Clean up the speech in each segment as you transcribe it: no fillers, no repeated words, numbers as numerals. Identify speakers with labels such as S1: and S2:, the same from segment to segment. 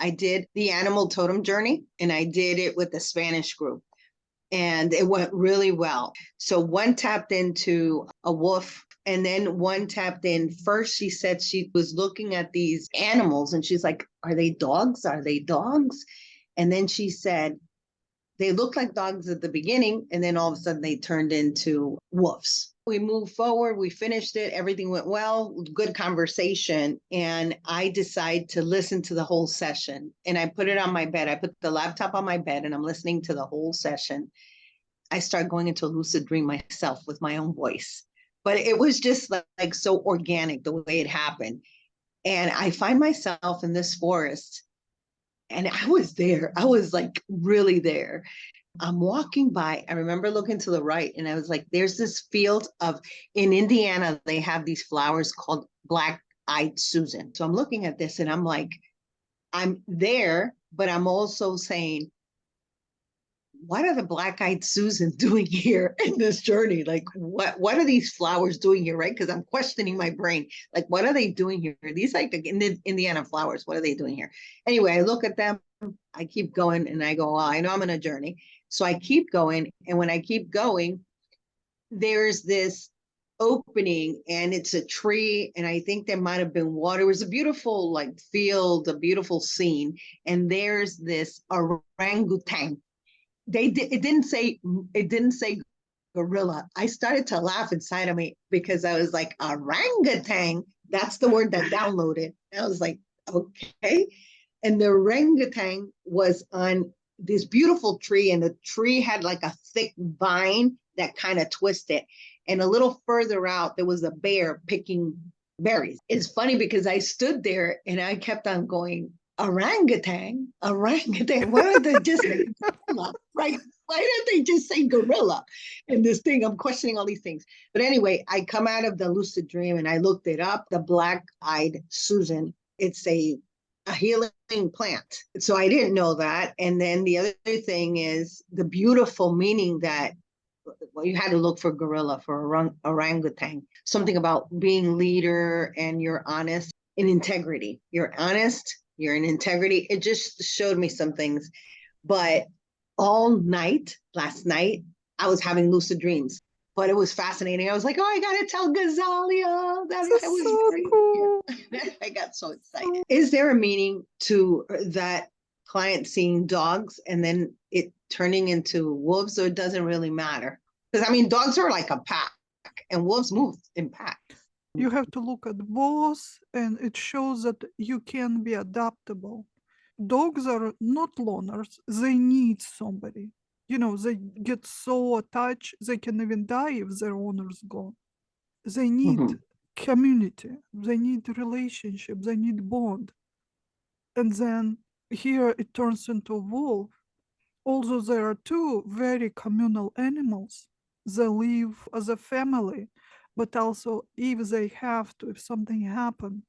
S1: I did the animal totem journey, and I did it with the Spanish group, and it went really well. So one tapped into a wolf, and then one tapped in. First, she said she was looking at these animals, and she's like, are they dogs? Are they dogs? And then she said, they looked like dogs at the beginning, and then all of a sudden they turned into wolves. We moved forward, we finished it, everything went well, good conversation. And I decided to listen to the whole session. And I put it on my bed. I put the laptop on my bed and I'm listening to the whole session. I started going into a lucid dream myself with my own voice. But it was just like so organic the way it happened. And I find myself in this forest, and I was there. I was like really there. I'm walking by. I remember looking to the right, and I was like, there's this field of, in Indiana, they have these flowers called black-eyed Susan. So I'm looking at this and I'm like, I'm there, but I'm also saying, what are the black-eyed Susan doing here in this journey? Like, what are these flowers doing here, right? Because I'm questioning my brain. Like, what are they doing here? These like the Indiana flowers, what are they doing here? Anyway, I look at them, I keep going, and I go, well, I know I'm on a journey. So I keep going, and when I keep going, there's this opening, and it's a tree, and I think there might have been water. It was a beautiful like field, a beautiful scene, and there's this orangutan. It didn't say gorilla. I started to laugh inside of me because I was like, orangutan. That's the word that downloaded. I was like, okay. And the orangutan was on this beautiful tree, and the tree had like a thick vine that kind of twisted. And a little further out, there was a bear picking berries. It's funny because I stood there and I kept on going, orangutan, orangutan. Why don't they just say gorilla, right? Why don't they just say gorilla in this thing? I'm questioning all these things. But anyway, I come out of the lucid dream and I looked it up. The black-eyed Susan, it's a healing plant. So I didn't know that. And then the other thing is the beautiful meaning that, well, you had to look for gorilla, for orangutan, something about being leader, and you're honest in integrity. You're honest, you're in integrity. It just showed me some things. But all night, last night, I was having lucid dreams. But it was fascinating. I was like, oh, I got to tell Gazalia that
S2: This
S1: I
S2: is
S1: was
S2: so
S1: great.
S2: cool.
S1: I got so excited. Is there a meaning to that client seeing dogs and then it turning into wolves, or it doesn't really matter? Because I mean, dogs are like a pack, and wolves move in packs.
S2: You have to look at both, and it shows that you can be adaptable. Dogs are not loners, they need somebody. You know, they get so attached, they can even die if their owner's gone. They need
S1: Mhm.
S2: community, they need relationship, they need bond. And then here it turns into a wolf. Although there are two very communal animals, they live as a family, but also if they have to, if something happens,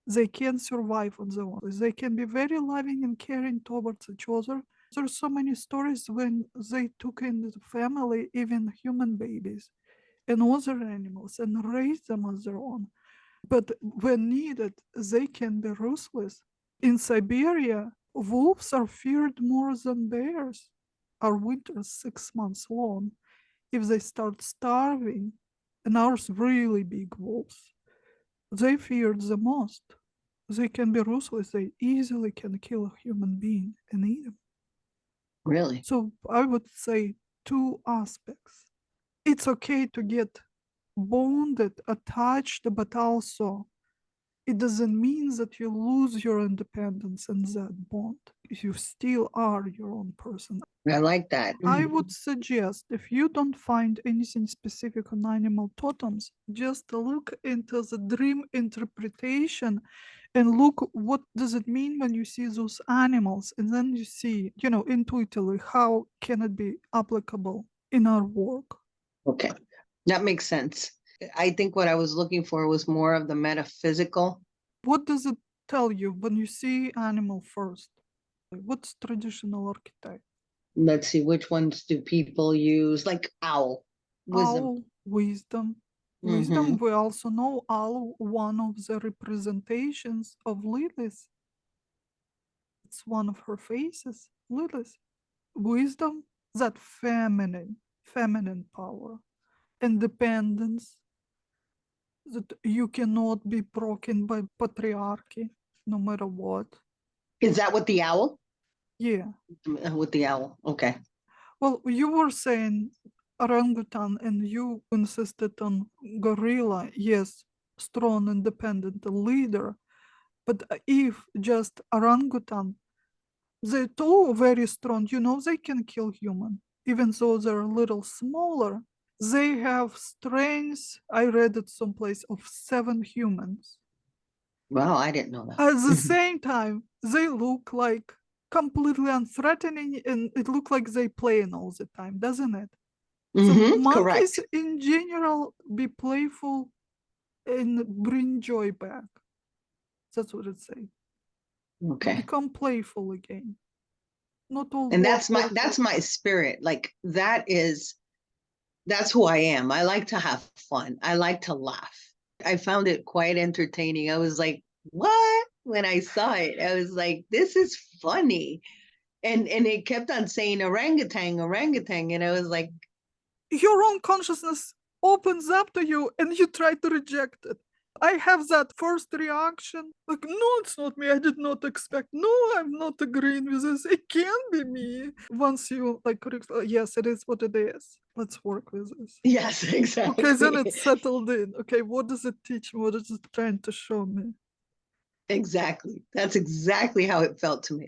S2: they can survive on their own. They can be very loving and caring towards each other. There's so many stories when they took in the family, even human babies and other animals, and raised them as their own. But when needed, they can be ruthless. In Siberia, wolves are feared more than bears. Our winter's 6 months long. If they start starving, and ours really big wolves, they feared the most. They can be ruthless. They easily can kill a human being and eat them.
S1: Really?
S2: So I would say two aspects. It's okay to get bonded, attached, but also it doesn't mean that you lose your independence in that bond. You still are your own person.
S1: I like that.
S2: I would suggest, if you don't find anything specific on animal totems, just look into the dream interpretation and look what does it mean when you see those animals, and then you see, intuitively how can it be applicable in our work.
S1: Okay, that makes sense. I think what I was looking for was more of the metaphysical.
S2: What does it tell you when you see animal first? What's traditional archetype?
S1: Let's see, which ones do people use? Like owl, wisdom.
S2: Owl, wisdom.
S1: Mm-hmm.
S2: Wisdom, we also know owl, one of the representations of Lilith. one of her faces, Lilith. Wisdom, that feminine power, independence, that you cannot be broken by patriarchy, no matter what.
S1: Is that with the owl?
S2: Yeah.
S1: With the owl. Okay.
S2: Well, you were saying orangutan and you insisted on gorilla. Yes, strong, independent leader. But if just orangutan, they're too very strong, they can kill human. Even though they're a little smaller, they have strength, I read it someplace, of 7 humans.
S1: Well, I didn't know that.
S2: At the same time, they look like completely unthreatening, and it looks like they playing all the time, doesn't it? So monkeys
S1: Correct.
S2: in general be playful and bring joy back. That's what it says.
S1: Okay.
S2: Become playful again. Not all
S1: And
S2: work.
S1: that's my spirit. Like that's who I am. I like to have fun. I like to laugh. I found it quite entertaining. I was like, what? When I saw it, I was like, this is funny. And it kept on saying orangutan, orangutan. And I was like,
S2: Your own consciousness opens up to you and you try to reject it. I have that first reaction, like, no, it's not me. I did not expect. No, I'm not agreeing with this. It can't be me. Once you like, yes, it is what it is. Let's work with this.
S1: yes, exactly.
S2: Okay, then it's settled in. Okay, what does it teach me? What is it trying to show me?
S1: Exactly. That's exactly how it felt to me.